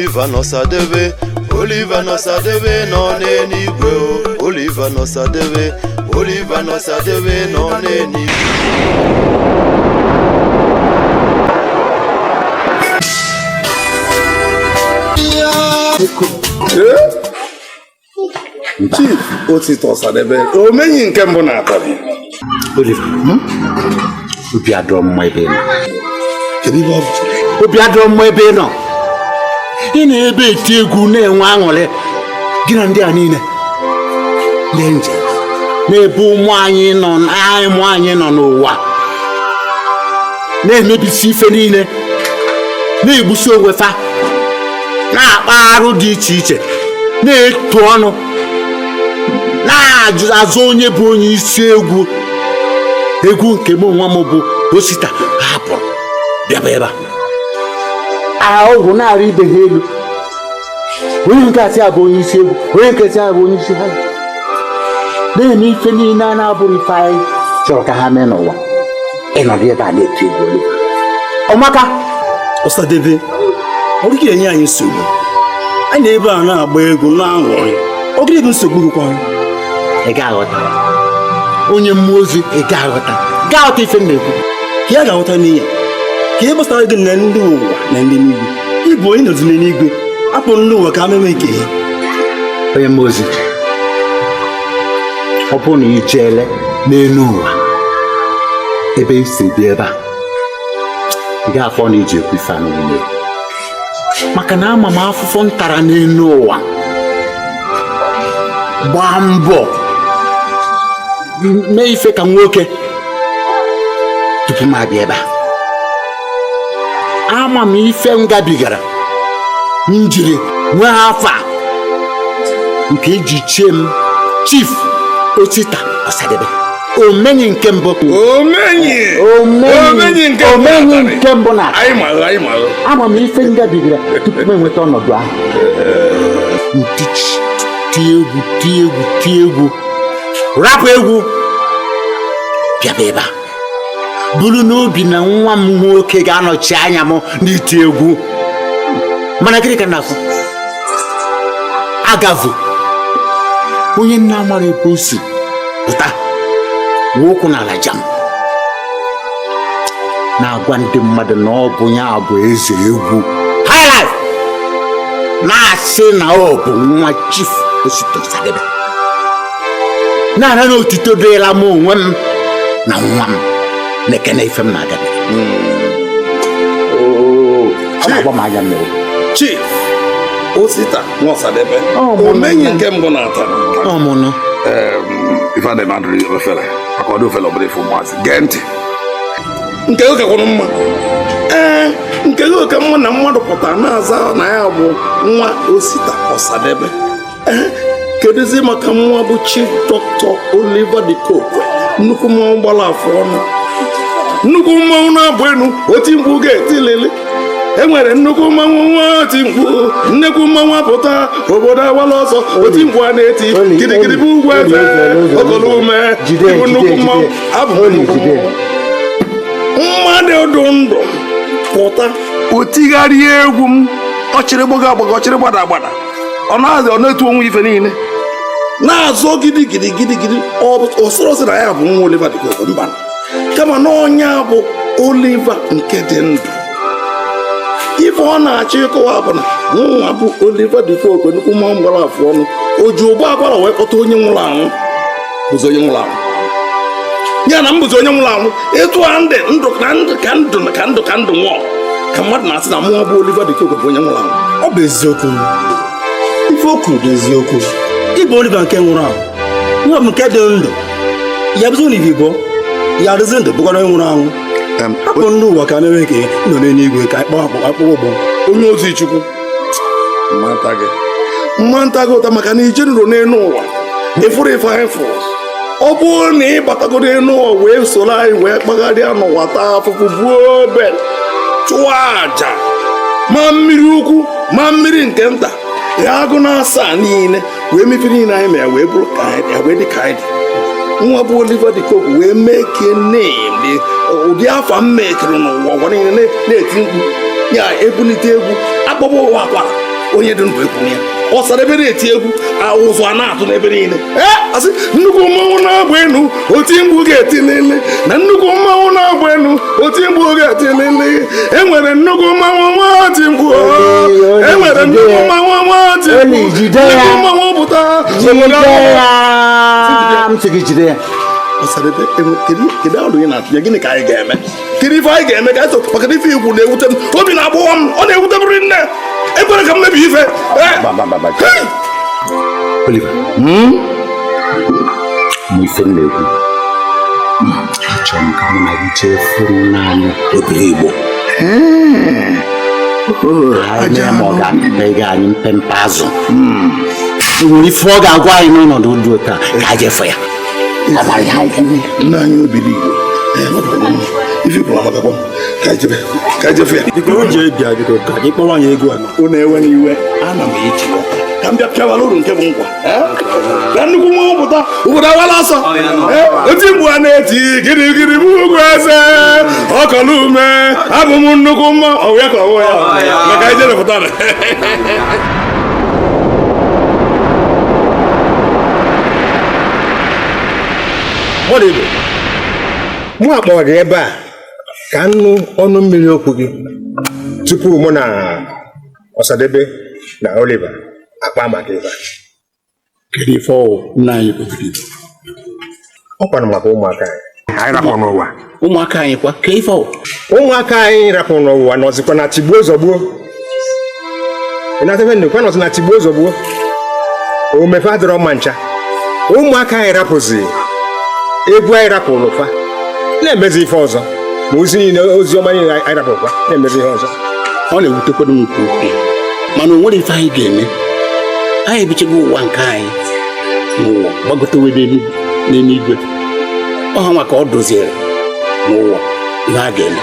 Oliver n'Osadebe, Oliver n'Osadebe nọ n'eluigwe o. Oliver n'Osadebe, Oliver n'Osadebe nọ n'eluigwe. Chief Otito Osadebe, o menyi nke mbụ na-atabi. Oliver, obi adọrọ mma ebe nọ. Kedu ibe ọ bụ? Obi adọrọ mma ebe nọ. Ị na-ebe eti egwu na-enwe aṅụrị gị na ndị a niile. Lee nje na-ebe ụmụ anyị nọ n'ụwa na-emebisi ife niile, na-egbusi onwe fa, na-akpa arụ dị iche iche, na-etu ọnụ, na-azụ onye bụ onye isi egwu nke m onwe m bụ Osita hapụrụ bịaba ebe a ọgwụ na-arụ ibe ha elu. Onye nke asị abụ onye isi egwu, onye nke asị abụ onye isi ha, na-eme ife niile a na-abụrụ ife anyị chọrọ ka ha mee n'ụwa. Ịnọdụ ebe a na-eti egwu Ọmaka Osadebe, ọ dịghị enye anyị nsogbu. Anyị na-ebe a na-agba egwu na-aṅụrị. Ọ dịghị nsogbu gịkwa. ị ga-aghọta onye mmụọ ozi, ị ga-aghọta ife m na-ekwu. Ka ya ga-aghọta n'ihe ka ị gbasara gị na ndị ụwa na ndị n'igwe. Ịbụ onye nọzi n'eluigwe, akpọ ndị ụwa ka ha mewe ike ha. Onye mmụọ ozi, ọ bụrụ na ị jeele n'elu ụwa ebe i si bi ebe a, ị ga-afọ na iji ekwu ife anụ nwunye, maka na ama m afụfụ ntara n'elu ụwa. Gbaa mbọ mee ife ka nwoke tupu m abịa ebe a. Ama m ife m gabigara m jiri nwee afọ a nke iji chie m Chief Otito Osadebe, omenyi nke mbụ. Omenyi nke mbụ na ama m ife m gabigara tupu m enweta ọnọdụ ahụ. Ntichi tie egwu rapụ egwu bịaba ebe a, bụrụ n'obi na nwa m nwoke ga-anọchi anya m n'iti egwu. Mana gịnị ka na-afụ? Agavụ onye nna amara ebe o si pụta wokwu n'ala jam na-agwa ndị mmadụ na ọ bụ ya bụ eze egwu high life, na-asị na ọ bụ nwa Chief Otito Osadebe, na-ara na otito dịla m onwe m na nwa m na-ekene ife m na-agabe. Agba m anya mmiri. Chief Otito Osadebe, omenyi nke mbụ na-ata. Ọmụnụ ife adị madụrụ ofele akwado ofele ọbụla ife ụmụazị gee ntị. Nke oge kwụrụ mma, nke oge mma na mmadụ pụtara na-aza na ya bụ nwa Otito Osadebe. Kedụzi maka nwa bụ Chief Dr. Oliver Dikokwe, nnukwu mmanwụ gbara afọ ọnụ, nnukwu mmanwụ na-abụ enu, oti mkpu ga-eti lele. Enwere nnukwu mmanwụ nwa oti mkpu, nnekwu mmanwụ apụta obodo awala ọsọ, oti mkpu a na-eti gidigidi bụ ugwu eze okolo ume. Ịbụ nnukwu mmanwụ, abụ nnukwu mmadụ ndụ pụta otigharịa egwu m, ọchịrị gbaga agbaga, ọchịrị gbada agbada, ọ na-etu onwe ife niile, na-azọ gidigidi. Ọ sọrọ na ya bụ nwa Oliver Dikokwe, mba, kama na ọnya bụ Oliver nke dị ndụ. Ife ọ na-achọ ịkọwa bụ na nwa bụ Oliver Dikokwe, nnukwu mmanwụ gbara afọ ọnụ, o ji ụgbọ agbara wee kpọta onye nwụrụ anwụ, bụzi onye nwụrụ anwụ. Ya na m bụzi onye nwụrụ anwụ, etu a ndụ ka ndụ nwụọ, ka mmadụ na-asị na mmụọ bụ Oliver Dikokwe bụ onye nwụrụ anwụ. Ọ bụ eziokwu. Ife o kwuru bụ eziokwu. Ịbụ Oliver nke nwụrụ anwụ, nwa bụ nke dị ndụ, ya bụzi Oliver bụ ya adịzi ndụ bụkwara onye nwụrụ anwụ. Hapụ ndị ụwa ka mewe nke nọ n'eluigwe ka akpọ ụgbọ. Onye ozi Chukwu mmanta gị ụta maka na ije nro n'elu ụwa ịfụrụ ife anyị fụrụ. Ọ bụrụ na ị batago n'elu ụwa wee soro anyị wee kpagharịa n'ụwa, taa afụfụ, buo obe, chụọ aja, ma mmiri ukwu ma mmiri nke nta, ya agụ na asaa niile wee mefere niile anyị ma ya wee bụrụ ka anyị dị, wee dị ka anyị dị. Nwa bụ Oliver Dikokwe wee mee ka dị ụdị afọ m mekere n'ụwa ụwa niile na-eti mkpu, ya ebulite egwu, akpọba ụwa akwara, onye dị ndụ ekwu ya Ọsadebe na-eti egwu ụzụ a na-atụ n'ebe niile asị nnukwu mmanwụ na-agba enu oti mgbu ga-eti lele na nnukwu mmanwụ na-agba enu oti mgbu ga-eti lele enwere nnukwu mmanwụ nwati mgbu enwere nnukwu mmanwụ nwati mgbu nnukwu mmanwụ pụta Ọsadebe kedu ọrụ ị na-atụ ya gịnị ka anyị ga-eme kedu ife anyị ga-eme ka anyị maka ife igwu na-ewute m obi na-agbụwa m ọ na-ewute m nne ekwere ka m mebi ife Oliver mụ ife na-ekwu achọrọ m ka mụ na gị chefuo naanị obere Igbo anyị ma ọ ga-apịpega anyị mpempe azụ nwere ife ọ ga-agwa anyị n'ọnọdụ dị otu a ka anyị jefe ya nna anyị obi n'Igbo ife kwuru amakakwa ka jefe ya biko o ji bịa biko ka gị kpọrọ anyị ego a unu ewe n'iwe ana m eji ka m bịa pịawala uru nke bụ nkwa ka nnukwu nwa pụta obodo awala ọsọ oti mgbu a na-eti girigiri bụ ugwu eze ọkọlụ ume abụ m nnukwu mma ọwụ ya ka ọwụ ya maka ijere pụtara Ọdịbe mụ akpọrọ gị ebe a ka nụ ọnụ mmiri okwu gị tupu mụ na Ọsadebe na Oliver akpa maka ebe kedu ife ọwụ nna anyị kpebiri ọ kwanụ maka ụmụaka anyị rapụ n'ụwa ụmụaka anyị kwa ka ife ụmụaka anyị rapụ n'ụwa nọzikwa na tigbuo zọgbuo ịnatebe nnukwu nọzi na tigbuo zọgbuo omefe adịrọ mma ncha ụmụaka anyị rapụzi egwu anyị rapụrụ ụfa na-emezi ife ọzọ ma ozi niile ozi ọma niile anyị rapụkwa na-emezi ihe ọzọ ọ na-ewutekwado m nke ukwuu mana o nwere ife anyị ga-eme anyị ebichego ụwa nke anyị n'ụwa gbagotewe n'eluigwe ọha maka ọ doziere n'ụwa ihe a ga-eme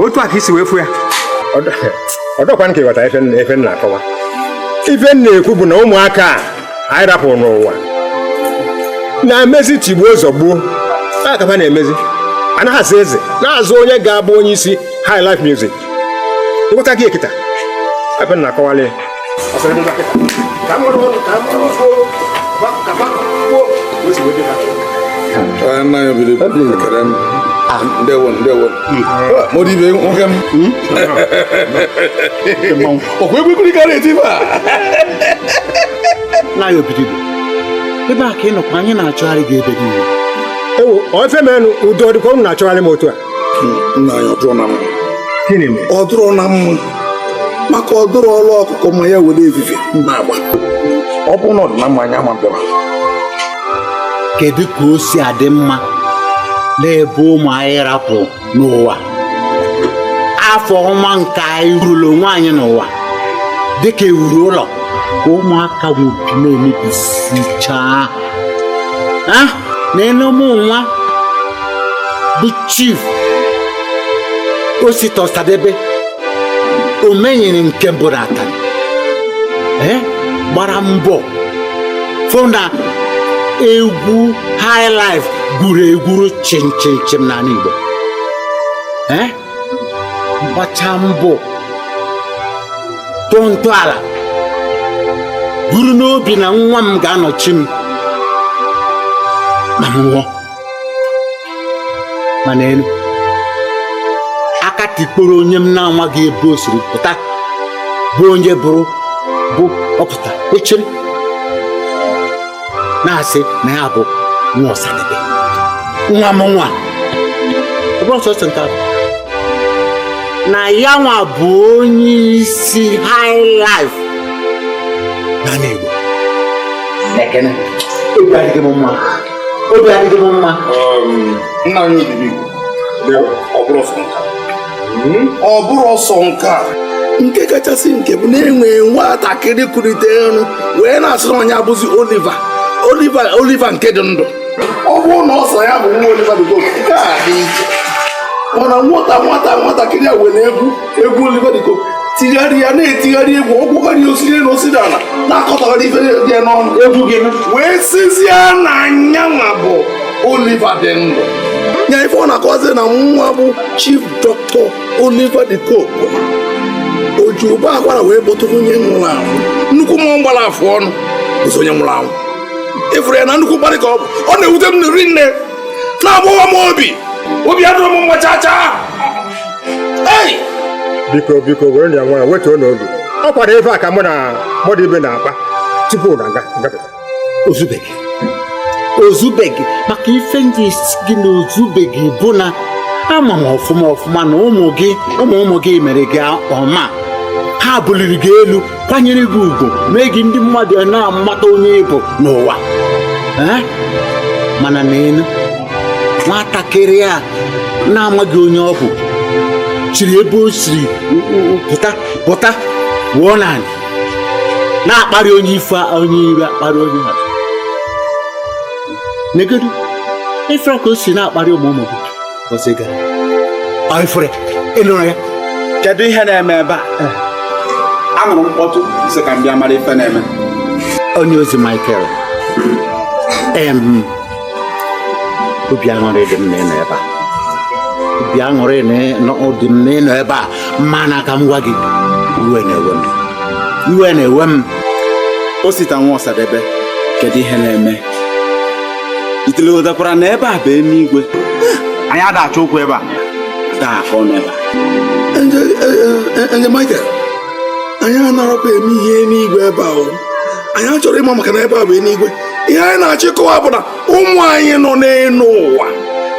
otu a ka isi wee fụ ya ọdọkwa nke ịghọta efe m na-akọwa ife m na-ekwu bụ na ụmụaka a anyị rapụrụ n'ụwa na-emezi tigbuo zọgbuo akaba na-emezi anaghị asa eze na-azụ onye ga-abụ onye isi high life music ịgwụta gị ekita ebe m na-akọwala ya Modibe nwoke m ọkwa egwekwuri ka na-eti ife a na ya obido ebe a ka ị nọkwa anyị na-achọgharị gị ebe niile ewo ofe menụ ụdị ọdịkọ unu na-achọgharị m otu a nna anyị ọdụrụ na mma gịnị mere ọ dụrụ na mma maka ọ dụrụ ọlụ ọkụkọ ma ya were efife na-agba ọ bụrụ na ọ dị na mma anyị ama mbịara kedu ka o si adị mma n'ebe ụmụ anyị rapụ n'ụwa afọ ọma nke anyị ruru onwe anyị n'ụwa dịka ewuru ụlọ ka ụmụaka nwobi na-emebisichaa na enume nwa bụ chief Osita Ọsadebe o menyere nke mbụ na ata gbara mbọ fụ na egwu high life gwuru egwuru chim n'ala Igbo gbacha mbọ tụọ ntọala buru n'obi na nwa m ga-anọchi m ma m nwụọ mana elu aka tikporo onye m na-amaghị ebe o siri pụta bụ onye bụ ọpụta echere na-asị na ya bụ nwa Ọsadebe nwa m nwa ọ bụrụ sọsọ nke ahụ na ya nwa bụ onye isi high life n'ala Igbo. Ekene obi adịghị m mma nna anyị obibi ọ bụrụ ọsọ nke a nke kachasị nke bụ na-enwe nwatakịrị kulite elu wee na-asị na onye abụzi Oliver nke dị ndụ ọ bụrụ na ọsọ ya bụ nwa Oliver dị nke a dị iche mana nwatakịrị a were egwu Oliver dị tigharị ya na-etigharị egwu ọgwụgharị osiri na osiri ala na-akọtagharị ife dị ya n'ọnụ egwu gị wee sizie na anyanwa bụ Oliver dị ndụ nya ife ọ na-akọzi na nwa bụ Chief Dr. Oliver dị o ji ụba akwara wee kpọtụ onye nwụrụ anwụ. Nnukwu mmụọ gbara afụ ọnụ bụzi onye nwụrụ anwụ. Ịfụrụ ya na nnukwu mkparị ka ọ bụ. Ọ na-ewute m nri nne na-agbọghọ m obi adịrọ m mma chacha. Biko were ya nwa wetuo n'obi. Ọ kwara ebe a ka mụ na mmadụ ibe na-akpa tupu na ngapụta. Ozubeghị maka ife ndị gị na ozubeghị bụ na ama m ọfụma na ụmụ gị mere gị ọma. Ha buliri gị elu kwanyere gị ugwu mee gị ndị mmadụ na-amata onye ịbụ n'ụwa. Mana n'elu nwatakịrị a na-amaghị onye ọ bụ chiri ebe o siri pụta wụọ naanị na-akparị onye ife onye ire akparị onye ha. Negodu ifere ka o si na-akparị ụmụ gị ọzọ gara ifere ịnụrụ ya. Kedu ihe na-eme ebe a? Anụrụ mkpọtụ sị ka m bịa mara ife na-eme. Onye ozi Michael, obi aṅụrị dị m n'ịnọ ebe a. Obi aṅụrị dị m n'ịnọ ebe a, mana ka m gwa gị, iwe na-ewe m. Osita nwa Ọsadebe, kedu ihe na-eme? Itilewotakwara na ebe a bụ eluigwe. Anyị ada-achọ okwu ebe a. Ada-akọ n'ebe a. Nje Michael, anyị anarakwa eme ihe n'igwe ebe ahụ. Anyị achọrọ ịma maka na ebe a bụ eluigwe. Ihe anyị na-achọ ịkọwa bụ na ụmụ anyị nọ n'elu ụwa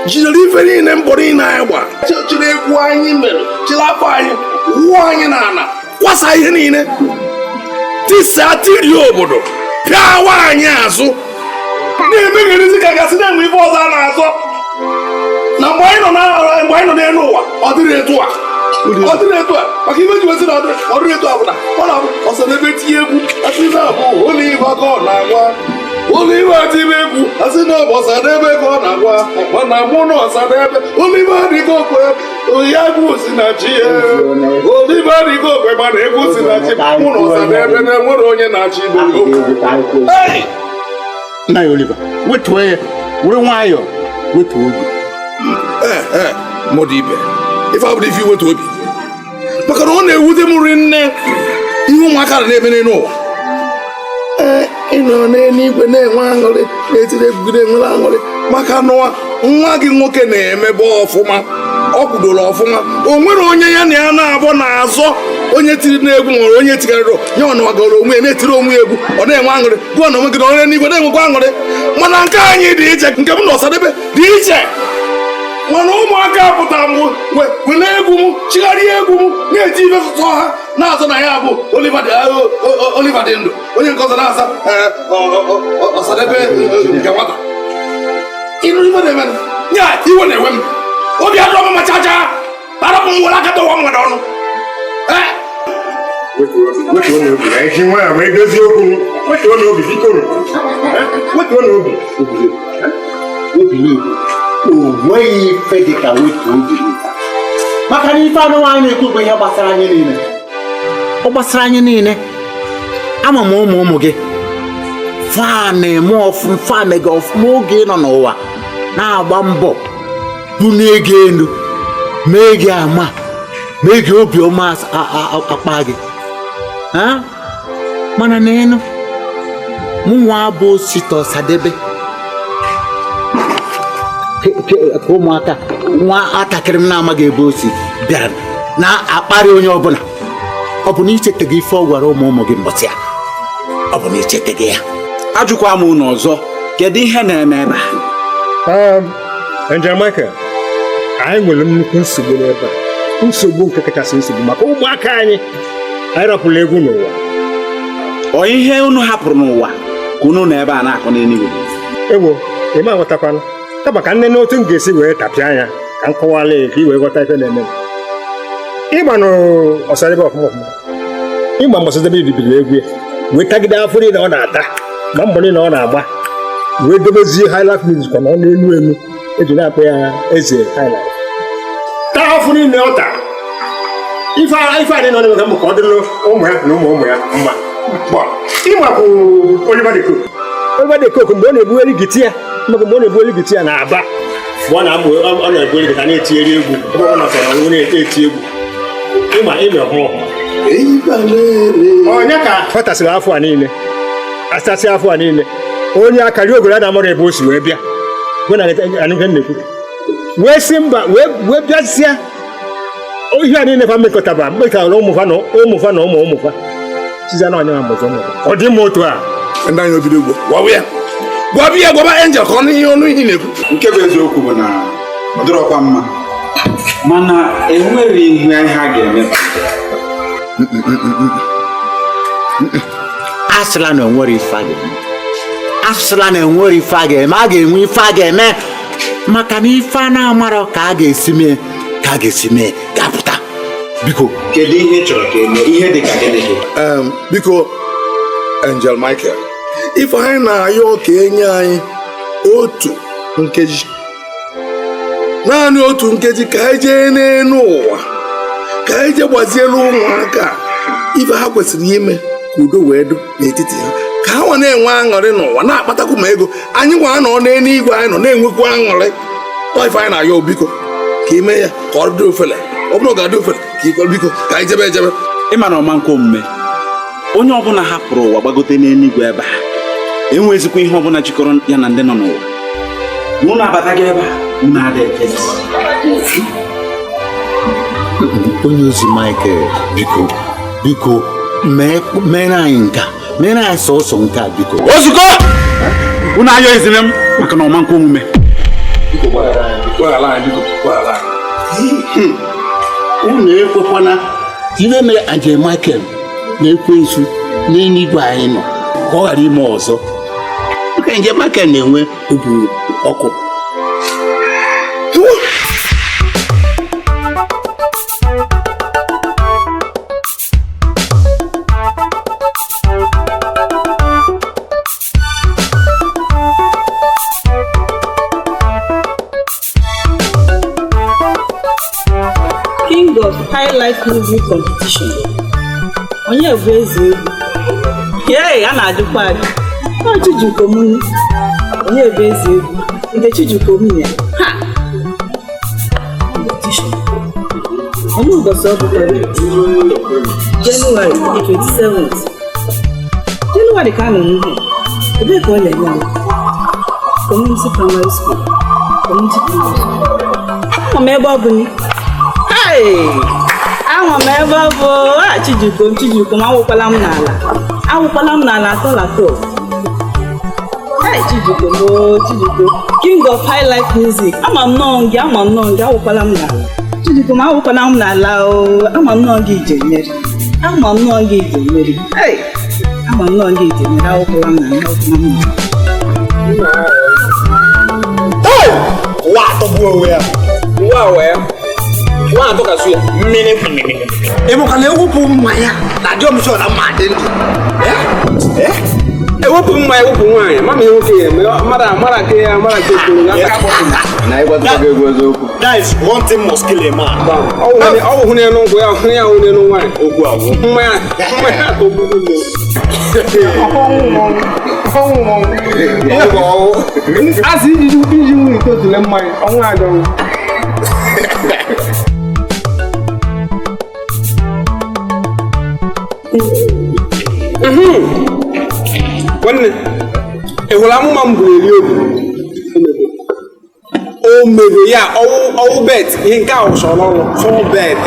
jidere ife niile mbọ niile anyị gba, chịrị egwu anyị mere, chịrị afọ anyị, wụọ anyị n'ala, kwasa ihe niile, tisa tiri obodo, pịawa anyị azụ, na-emegherizi ka gasị na-enwe ife ọzọ a na-azọ. Na mgbe anyị nọ n'elu ụwa ọ dịrị etu a maka ibe ji wezi na ọ dịrị etu a bụ na ọ na-abụ Ọsadebe tinye egwu asị na abụ Oliva ka ọ na-agwa Oliva tibe egwu asị na ọ bụ Ọsadebe ka ọ na-agwa mana mụ na Ọsadebe Oliva dịka okwe ya egwu si na chi ya Oliva dịka okwe mana egwu si na chi mụ na Ọsadebe na-enwere onye na-achị ibe okwu. Nna ya Oliva wetuo ya were nwayọọ wetuo obi. Mmadụ ibe ife abụrụ ife iwetu obi maka na ọ na-ewute m nri nne ihe ụmụaka na-eme n'elu ụwa. Ịnọ n'eluigwe na-enwe aṅụrị na-etiri egwu na-enwere aṅụrị maka na nwa gị nwoke na-emebe ọfụma, ọ kwudoro ọfụma, o nwere onye ya na ya na-abụ n'azọ onye tiri n'egwu nwere onye tigarịrị nye ọnọgoro onwe ya na-etiri onwe egwu ọ na-enwe aṅụrị gụọ na onwe gị na onye n'igwe na-enwekwa aṅụrị. Mana nke anyị dị iche, nke m na Ọsadebe dị iche. Mana ụmụaka pụtara m were egwu m chigharịa egwu m na-eti ife sụtụ ha na-azọ na ya bụ Oliva dị ndụ, onye nke ọzọ na-aza Ọsadebe nke nwata. Ịnụ ife na-eme ya iwe na-ewe m, obi adọrọ m machacha arapụ m were aka tọwa mmadụ ọnụ. Wetuo n'obi na eji nwa ya wee dozie okwu. Wetuo n'obi biko. Wetuo n'obi. Onweghị ife dị ka wetu obi maka na ife anụ anyị na-ekwu bụ ihe gbasara anyị niile. Ọ gbasara anyị niile. Ama m ụmụ gị fa na-eme ọfụma mega ọfụma oge nọ n'ụwa na-agba mbọ bụ na-ege elu mee gị ama mee gị obiọma akpa gị. Mana n'elu mụ nwa bụ Osita Ọsadebe ka ụmụaka nwa atakịrị m na-amaghị ebe o si bịara na-akparị onye ọbụla. Ọ bụ na icheteghị ife ọ gwara ụmụ gị mbọsị ya, ọ bụ na icheteghị ya. Ajụkwa m unu ọzọ, kedu ihe na-eme ebe a? Njem Michael, anyị nwere nnukwu nsogbu n'ebe a, nsogbu nke kachasị nsogbu maka ụmụaka anyị rapụrụ egwu n'ụwa. Ọ ihe unu hapụrụ n'ụwa ka unu na ebe a na-akọ n'eluigwe? Ewo, ịma aghọtakwana kama ka nne n'otu m ga-esi wee tapịa anya ka m kọwala ka i wee ghọta ife na-eme. Ịgba n'Ọsadebe ọfụma ịgba mgbe Ọsadebe bibiri egwu ya wee tagide afọ niile ọ na-ata ma mbọ niile ọ na-agba wee dobezie highlife music na ọ na-elu elu eji na-akpọ ya eze highlife. Taa afọ niile ọ taa ife adị nọ n'ebe ka ọ dịrị ụmụ ya na ụmụ ya mma. Ịgbapụ Oliva de Coke mgbe ọ na-ebugheri giti ya mgbe ọ na-ebugheri giti ya na-aba mgbe ọ na-ebugheri gita na-etigheri egwu ebe ọ na-asara ọrụ na-eti egwu ịma ime ọhụụ onye ka fọtasịrị afọ a niile asasị afọ a niile onye akari ogoro a na-amụrụ ebe o si wee bịa gwe na anụge nnekwu wee si mba wee bịazịa ihe a niile fa mmekọtaba mkpekara ụmụfa na ụmụfa chiza na onye ma mbọzọ ọ dị mma otu a ndị anyị obido ugbo gwaba Angel ka ọ n'ihe ọnụ ihe na-ekwu nke bụ eziokwu bụ na ọ dịrọkwa mma mana enwere ihe ha ga-eme asịla na enwere ife a ga-eme asịla na enwere ife a ga-eme a ga-enwe ife a ga-eme maka na ife a na-amarọ ka a ga-esi mee ga-apụta biko kedu ihe chọrọ ka eme ihe dị ka gịnị gị biko Angel Michael ife anyị na-ayọ ka enye anyị otu nkeji naanị otu nkeji ka anyị jee n'elu ụwa ka anyị jee gbazielu ụmụaka ife ha kwesịrị ime ka udo wee do n'etiti ha ka ha nwa na-enwe aṅụrị n'ụwa na-akpatakwu ma ego anyị nwa nọ n'eluigwe anyị nọ na-enwekwu aṅụrị ife anyị na-ayọ biko ka ime ya ka ọ dị ofele ọ bụrụ ga-adị ofele ka ikwe biko ka anyị jebe ejebe ịma na ọma nke omume onye ọbụla hapụrụ ụwa gbagote n'eluigwe ebe a enwezikwa ihe ọbụla jikọrọ ya na ndị nọ n'ụwa unu abataghị ebe a unu adịghị onye ozi Michael biko mere anyị nka mere anyị sọsọ nke a biko ozugbo unu ayọ ezine m maka na ọma nke omume unu ekwekwana ihe mere Angel Michael na-ekwensu n'eluigwe anyị nọ ka ọ ghara ime ọzọ maka Angel Michael na-enwe obi ọkụ King of Highlight Music Competition. Onye bụ eze egwu? Yee, a na-ajụkwa ajụ. Ọ Chijukomuni. Onye bụ eze egwu? Nke Chijukomuni ya. Ha! Competition. Ọmụ ụbọchị ọ bụkwa January 27th. January ka a nọ n'ihu. Ebee ka ọ na-eme ya? Community Primary School. Community Primary School. Ama m ebe ọ bụ ni. Ahụ m ebe ọ bụ Chijukom awụkwala m n'ala atọ Chijukom King of Highlight Music ama m nnọọ gị awụkwala m n'ala Chijukom awụkwala m n'ala ama m nnọọ gị ije mmeri awụkwala m n'ala ụwa atọgbuo onwe ya nwa atọkasụ ya mmiri ịmụkana ewepụ mmanya na jọmshọn na mma dị ndụ ewepụ mmanya ewepụ nwaanyị mama ya nwoke ya mara nke ya mara nke okporo na ịgwata gị egwu eziokwu guys one thing must kill a man ọ hụ ya n'ụgwọ ya hụ ya hụ ya nwaanyị okwu agwụ mmanya asị iji nwunye itotule mmanya ọnwa adọnwụ nwanne ị hụrụ amụma m bụrụ eri o mego ya ọwụ bet ihe nke ahụ chọrọ ọrụ fọwụ bet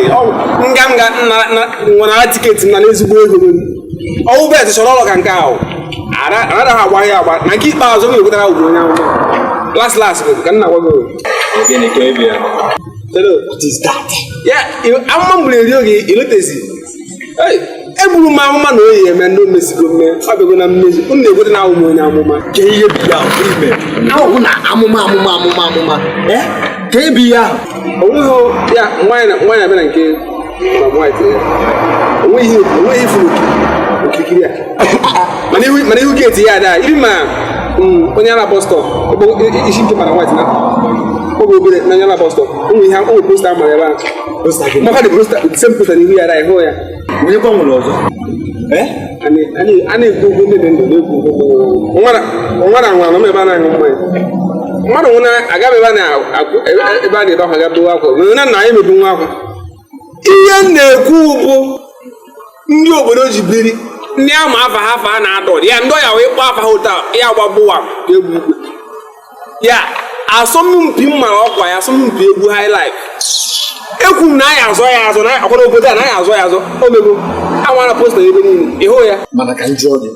nwanara tiketi na n'ezigbo ego ọwụ bet chọrọ ọrụ ka nke ahụ anaghị agba ya agba na nke ikpeazụ m ekwetara ugbo onye ahụ las ka nna gwago ya amụma m bụrụ eri oge ilotezi egburu m amụma na oyi eme ndị omesigo mme ọ bịago na mmezi unu na-egote na ahụm onye amụma ka ihe bi ya ime ahụ na amụma ka ebi ya onweghị ya nwaanyị abịa na nke onweghị ifuru okirikiri ya mana ihu geeti ya ada iri ma onye ala bọstọp isi nke mara white na oge obere na onye ala bọstọp ụmụ ihe ụmụ posta mara ebe ahụ maka dị same posta n'ihu ya ada ịhụ ya onye gbanwere ọzọ a na-ekwu okwu ndị dị ndụ na-ekwu nwara nwara nọ ebe a na-aṅụ mmanya mmadụ nwụna agaghị ebe a na-ebe akwa aga bewe akwa nwere na anyị mebi nwa akwa ihe m na-ekwu bụ ndị obodo ji biri ndị ama afa ha afa na-adọ ya ndị ọya wee kpọ afa ha ụta ya gbagbuwa egwu igwe ya asọmpi mmara ọkwa ya asọmpi egwu highlife ekwu m na anyị azọ ya azọ na akwado obodo a na anyị azọ ya azọ omego anwara posta ebe niile ịhụ ya mana ka njọ gị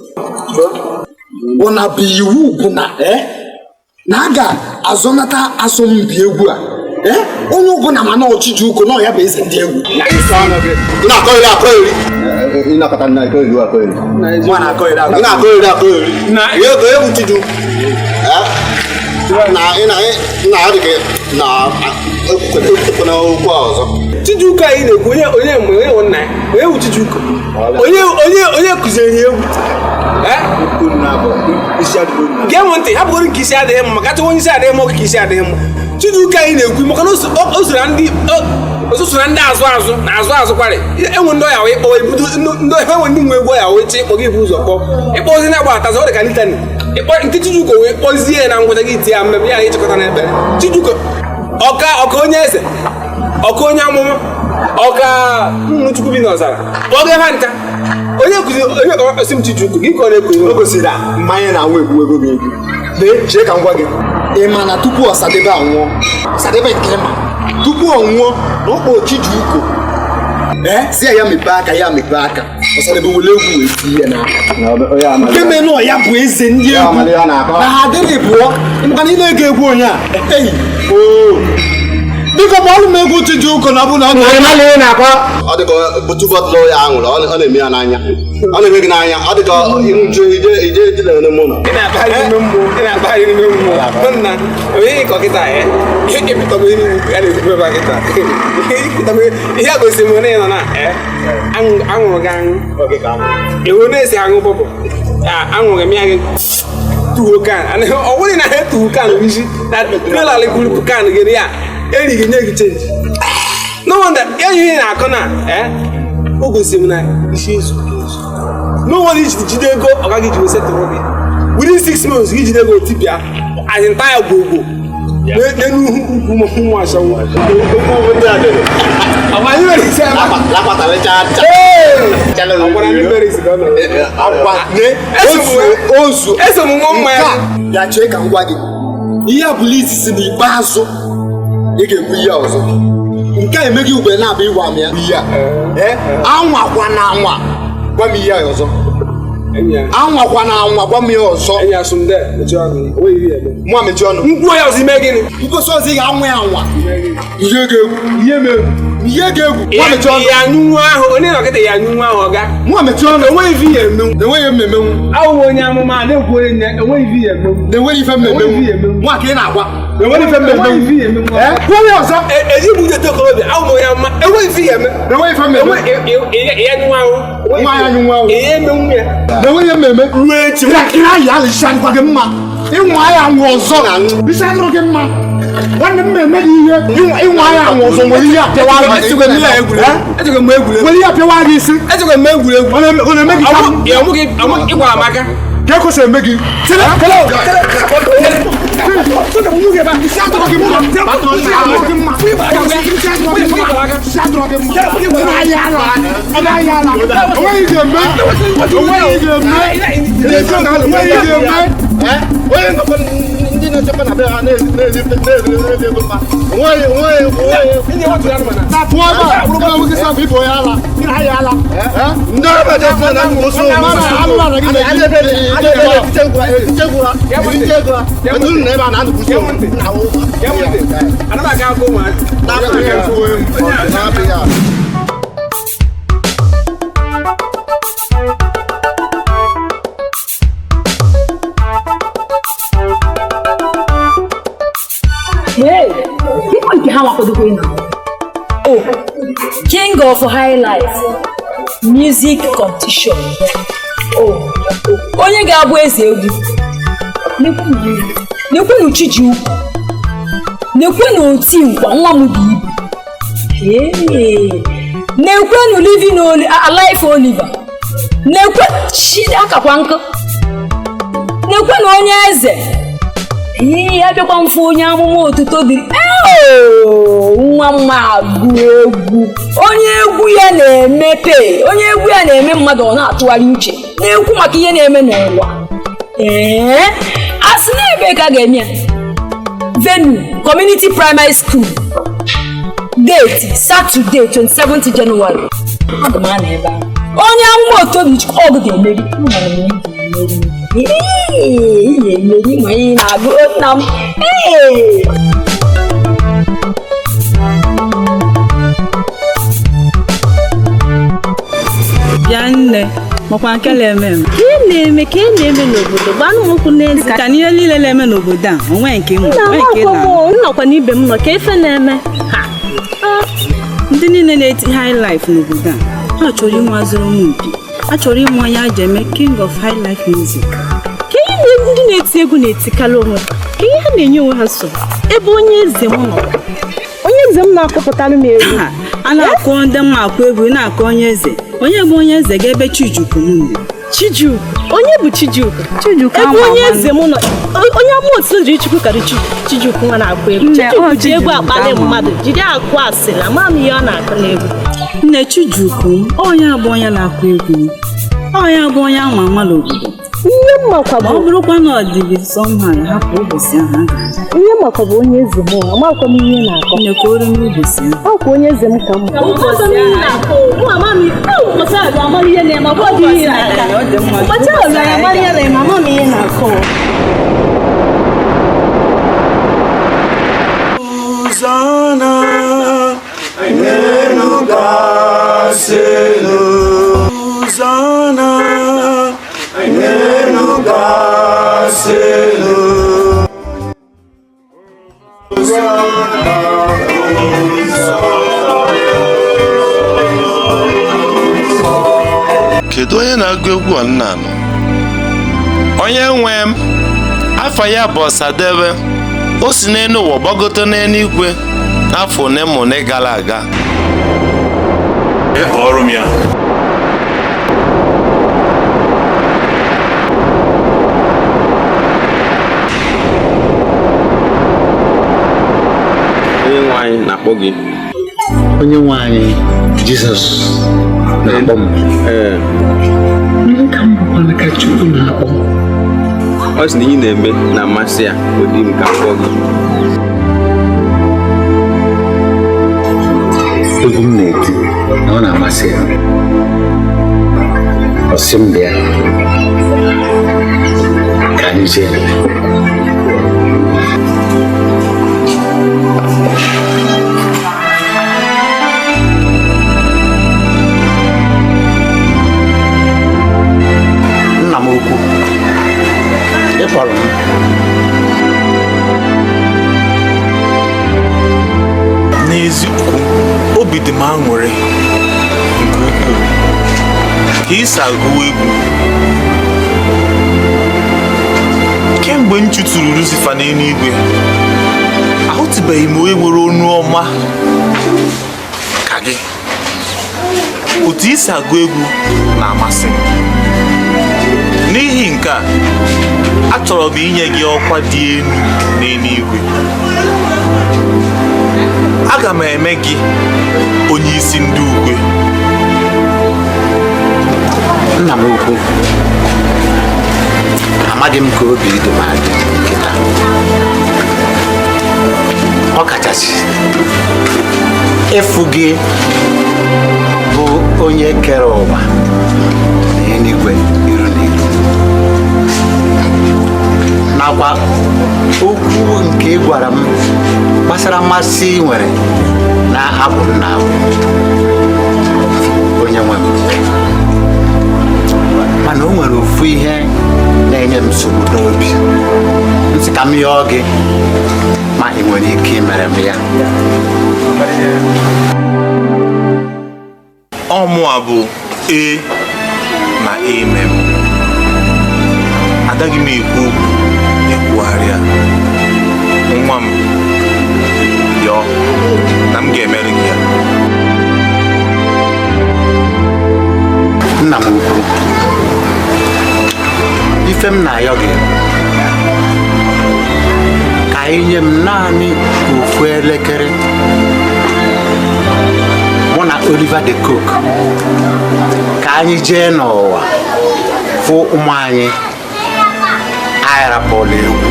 ọ na bụ iwu bụ na a ga-azọnata asọmpi egwu a onye ọbụla mana ọchịchị ụkọ na ya bụ eze ndị egwu ịnakọta nna akọghịrị akọghịrị egwu chiju na adịghị na ekwukwana okwu ọzọ Chijuka anyị na-ekwu onye mgbe onye nna ya onye wu Chijuka onye kụziri egwu gee m ntị hapụrụ nke isi adịghị mma maka onye isi adịghị mma ka isi adịghị mma Chijuka anyị na-ekwu maka na o so na ndị azụ azụ kwarị enwe ndị ọya wee kpọwa ibudo ndị enwe ndị nwe egwu ọya wee chi ịkpọ gị bụ ụzọ kpọọ ịkpọzi na agba atazi ọ dị ka litani ịkpọ nke Chijuka wee kpọzie ya na ngwụcha gị tie ya mmemme ya ịchịkọta na ekpere Chijuka ọka onye eze ọka onye amụma ọka Chukwu bi n'ọzara kpọọ gị ha nta onye kụzi onye osim Chijuka gị ka ọ na-ekwu o gosiri na mmanya na-anwụ egwu ego gị egwu lee chee ka m gwa gị ị ma na tupu Ọsadebe anwụọ Ọsadebe nke ma tupu ọ nwụọ na ọkpọ Chijuka si ya mepee aka ya mepee aka Ọsadebe wele egwu wee tie ya n'aka nke mere na ya bụ eze ndị egwu na ha adịghị pụọ maka na ị na-ege egwu onye a biko gbalụ m egwu Chijuka na ọ bụ na ọ na-akọ ọ dịka otu bọtụlụ ya aṅụrụ ọ na-eme ya n'anya ọ na-eme gị n'anya ọ dịka ịnwụju ije ejile n'ime ụlọ ị na-akpagharị n'ime mmụọ nna onye ịkọ kịta ịpụtagbo ihe a na-ekwu ebe kịta ihe a gosiri m na ị nọ na aṅụrụ gị aṅụ ewu na-esi aṅụ bọbọ aṅụrụ gị mịa gị tuwo kan ọ bụrụ na ha etuwu kan isi na trela lekwuru kan gị ya eri gị nye gị chenji no wonder ya ihe na-akọ na o gosiri m na isi ezu no one jide ego ọ gaghị ji setụrụ gị within 6 months gị jide ego tipịa as entire gwogwo n'enu ukwu ụmụ asọnwụ eso m nwa mma ya chee ka m gwa gị ihe abụla izizi n'ikpeazụ ị ga-ekwu ihe ọzọ nke a emeghị ugbe na-abụ ịgwa m ya ihe a anwakwa na anwa gwa m ihe ọzọ anwakwa na anwa gwa m ihe ọzọ mụ amechi ọnụ mkpuo ya ọzọ ime gịnị mkposi ọzọ ị ga-anwa ya anwa ihe ga-egwu mụ amechi ọnụ ya anyụ ahụ onye nọkịta ya anyụ ahụ ọga mụ amechi ọnụ enweghị ihe emenwu enweghị mmemenwu ahụhụ onye amụma na-ekwu onye enweghị ihe emenwu na-enweghị ife mmemenwu mụ aka ị na-agwa enweghị ife mmemenwu kwuo ya ọzọ ejighị m jeta okorobịa ahụhụ onye amụma enweghị ihe eme enweghị ife mmemenwu ya anyụ ahụ nwa ya anyụ ahụ ihe emenwu ya na-enweghị mmemme ruo echi nwatakịrị ahụ ya alịcha nkwa gị mma ịnwa ya anwụ ọzọ na bisa nrụ gị mma nwanne m na-eme gị ihe ịnwa ya anwụ ọzọ nwere ihe apịawa gị nwere ihe apịawa gị isi ejikwa m egwuregwu ọ na-eme gị ịgwara m aka ka ekwesị eme gị ndị na-echekwa na be ha na-ezi ego mma Oh, King of High Life Music Competition. Oh, onye ga-abụ eze egwu. Nekwenu Chijuka. Nekwenu oti nkwa nwa m dị ibu. Nekwenu living alive Oliver. Chidi akakwa nkụ. Nekwenu onye eze. Ya bịakwa mfu onye amụma otuto dịrị. nwa mma agụ egwu onye egwu ya na-emepe onye egwu ya na-eme mmadụ ọ na-atụgharị uche na-ekwu maka ihe na-eme n'ụwa asị na ebe ka ga-eme ya venue community primary school date Saturday 27th January aga m ana ebe ahụ onye amụma Otobichukwu ọgụ ga-emeri emeri ma ị na-agụ nna m bịa nne makwa nke na-eme ka ị na-eme n'obodo gbanụ m ụkwụ n'ezi ka n'ihe niile na-eme n'obodo a onwe nke m nnọkwa n'ibe m nọ ka ife na-eme ndị niile na-eti high life n'obodo a ha chọrọ inwe azụrụ m mpi a chọrọ inwe onye a ji eme king of high life music ka ihe ndị na-eti egwu na-etikarị onwe ka ihe ha na-enye onwe ha so ebe onye eze m nọ onye eze m na-akọpụtara m egwu a na-akụ ndị mma akụ egwu na-akụ onye eze bụ onye eze ga-ebe Chijukwu nne Chijukwu onye bụ Chijukwu ebe onye eze m nọ onye amootu jiri Chukwu karị Chijukwu nwa na-akụ egwu Chijukwu ji egwu akpali mmadụ jiri akụ asịrị ama m ihe ọ na-akụ n'egwu nne Chijukwu onye bụ onye na-akụ egwu onye bụ onye ama ama n'obodo ihe mmakwa bụ ọ bụrụkwa na ọ dịrị sọmha ya hapụ ụbọchị ahụ ihe mmakwa bụ onye eze m amakwa m ihe na-akọ nnekwa ori n'ụbọchị ahụ ọkwa onye eze m ka m kedu onye na-agụ egwu a nna m? Onye nwe m afa ya bụ Ọsadebe. O si n'elu ụwa gbagote n'eluigwe n'afọ one ma one gara aga. Ọrụ m ya. Onye nwe anyị na-akpọ gị. Onye nwe anyị Jizọs na-akpọ m. Ihe ka m bụkwana ka Chukwu na-akpọ. Ọ sị na ihe na-eme na-amasị ya ụdị m ka akpọ gị. Egwu m na-eti na ọ na-amasị ya. Ọ sị m bịa ka anyị jee. Nna m ukwu ị kpọrọ m. N'eziokwu obi dị m aṅụrị nke ukwuu ka ị si agụ egwu kemgbe m chụtụrụ Lucifer n'eluigwe. Ahụtụbeghị m onye nwere onu ọma ka gị. Otu ị si agụ egwu na-amasị m. N'ihi nke a achọrọ m inye gị ọkwa dị elu n'eluigwe. Aga m eme gị onye isi ndị ukwe. Nna m ukwu, amaghị m ka obi dị m adị nkịta. Ọ kachasị ịfụ gị bụ onye kere ụwa na eluigwe iru na iru. Nakwa okwu nke ị gwara m gbasara mmasị ị nwere na abụ nna onye nwe m. Mana o nwere ofu ihe na-enye m nsogbu n'obi. Nsị ka m yọọ gị ma ị nwere ike imere m ya. Ọmụa bụ e na amen. Adaghị m ekwu okwu ekwugharịa. Nwa m yọọ na m ga-emere gị ya. Nna m ukwu, ife m na-ayọ gị ka ka ị nye m naanị ofu elekere mụ na Oliver de Cook ka anyị jee n'ụwa fụ ụmụ anyị rapụrụ egwu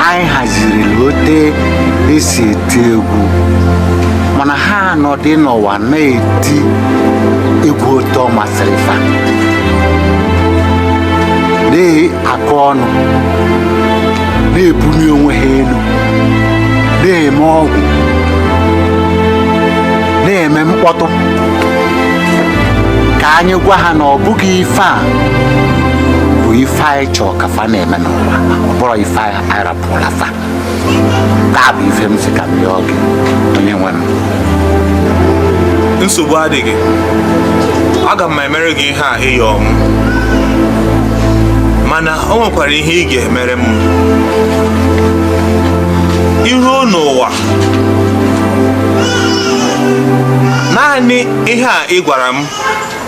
anyị haziri ote esi eti egwu mana ha anọdị n'ụwa na-eti egwu ụtọ masịrị fa na-akọ ọnụ na-ebuli onwe ha elu na-eme ọgwụ na-eme mkpọtụ ka anyị gwa ha na ọ bụghị ife a bụ ife anyị chọọ ka fa na-eme n'ụwa ọ bụrụ ife anyị rapụla fa taa bụ ife m si ka m yọọ gị onye nwe m. Nsogbu adịghị, aga m emere gị ihe a ịyọọ m, mana o nwekwara ihe ị ga-emere m. Iruo n'ụwa, naanị ihe a ị gwara m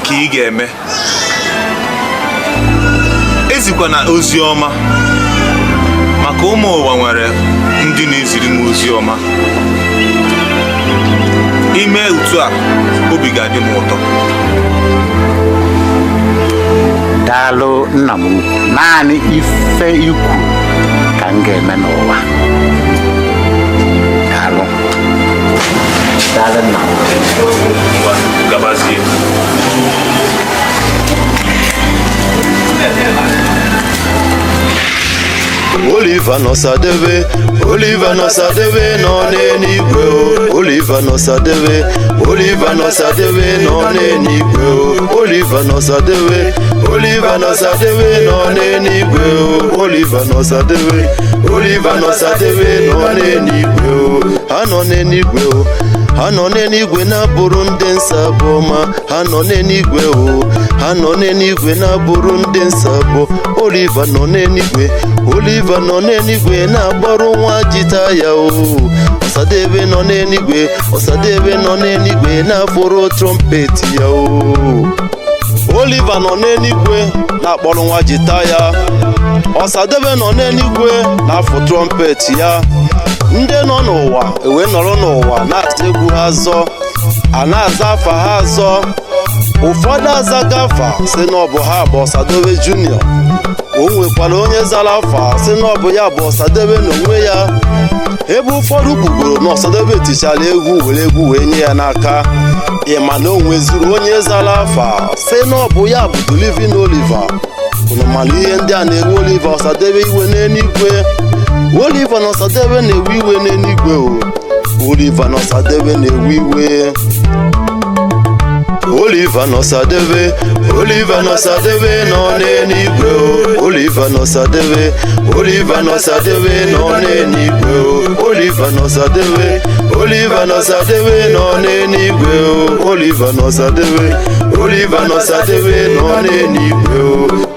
ka ị ga-eme. Ezikwana ozi ọma, maka ụmụ ụwa nwere ndị na-eziri m ozi ọma. Ime otu a, obi ga-adị m ụtọ. Daalụ nna m ukwu, naanị ife ikwu ka m ga-eme n'ụwa. Daalụ. Daalụ nna m. Gabazie. Oliver n'Osadebe, Oliver n'Osadebe nọ n'eluigwe o. Oliver n'Osadebe, Oliver n'Osadebe nọ n'eluigwe o. Oliver n'Osadebe, Oliver n'Osadebe nọ n'eluigwe o. Oliver n'Osadebe, Oliver n'Osadebe nọ n'eluigwe o. Ha nọ n'eluigwe o. Ha nọ n'eluigwe na-abụrụ ndị nsọ abụ ọma. Ha nọ n'eluigwe o. Ha nọ n'eluigwe na-abụrụ ndị nsọ abụ. Oliver nọ n'eluigwe, Oliver nọ n'eluigwe na-agbọrọ nwa jita ya o. Osadebe nọ n'eluigwe, Osadebe nọ n'eluigwe na-afụrụ trompeti ya o. Oliver nọ n'eluigwe na-akpọrọ nwa jita ya. Osadebe nọ n'eluigwe na-afụ trompeti ya. Ndị nọ n'ụwa ewe nọrọ n'ụwa na-aza egwu ha azọ, a na-aza afa ha azọ. Ụfọdụ azaga afa si na ọ bụ ha bụ Osadebe Junior. O nwekwara onye zara afa si na ọ bụ ya bụ Osadebe n'onwe ya. Ebe ụfọdụ kwugoro na Osadebe tichara egwu were egwu wee nye ya n'aka. Ịma na o nwezuru onye zara afa si na ọ bụ ya bụ Dolivin Oliver. Unu mara ihe ndị a na-ewe Oliver Osadebe iwe n'eluigwe. Oliver n'Osadebe na-ewe iwe n'eluigwe o. Oliver n'Osadebe na-ewe iwe. Oliver n'Osadebe, Oliver n'Osadebe nọ n'eluigwe o. Oliver n'Osadebe, Oliver n'Osadebe nọ n'eluigwe o. Oliver n'Osadebe, Oliver n'Osadebe nọ n'eluigwe o. Oliver n'Osadebe, Oliver n'Osadebe nọ n'eluigwe o.